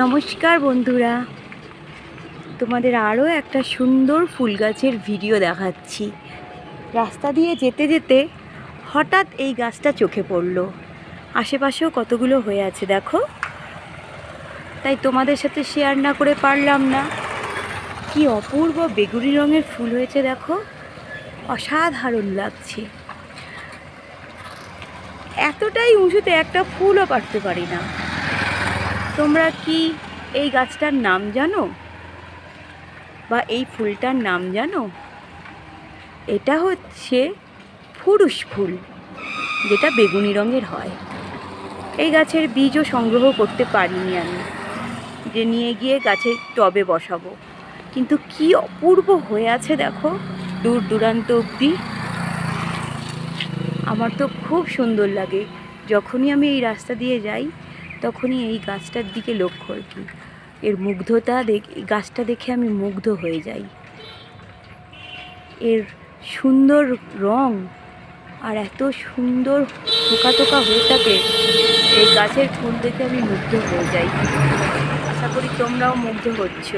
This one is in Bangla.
নমস্কার বন্ধুরা, তোমাদের আরও একটা সুন্দর ফুল গাছের ভিডিও দেখাচ্ছি। রাস্তা দিয়ে যেতে যেতে হঠাৎ এই গাছটা চোখে পড়লো। আশেপাশেও কতগুলো হয়ে আছে দেখো, তাই তোমাদের সাথে শেয়ার না করে পারলাম না। কি অপূর্ব বেগুনি রঙের ফুল হয়েছে দেখো, অসাধারণ লাগছে। এতটাই উঁচুতে একটা ফুলও পারতে পারি না। তোমরা কি এই গাছটার নাম জানো বা এই ফুলটার নাম জানো? এটা হচ্ছে ফুরুষ ফুল, যেটা বেগুনি রঙের হয়। এই গাছের বীজও সংগ্রহ করতে পারিনি আমি, যে নিয়ে গিয়ে গাছের টবে বসাবো। কিন্তু কি অপূর্ব হয়ে আছে দেখো, দূর দূরান্ত অবধি। আমার তো খুব সুন্দর লাগে। যখনই আমি এই রাস্তা দিয়ে যাই তখনই এই গাছটার দিকে লক্ষ্য করি। এর মুগ্ধতা গাছটা দেখে আমি মুগ্ধ হয়ে যাই। এর সুন্দর রং আর এত সুন্দর থোকা থোকা হয়ে থাকে, এই গাছের ফুল দেখে আমি মুগ্ধ হয়ে যাই। আশা করি তোমরাও মুগ্ধ হচ্ছ।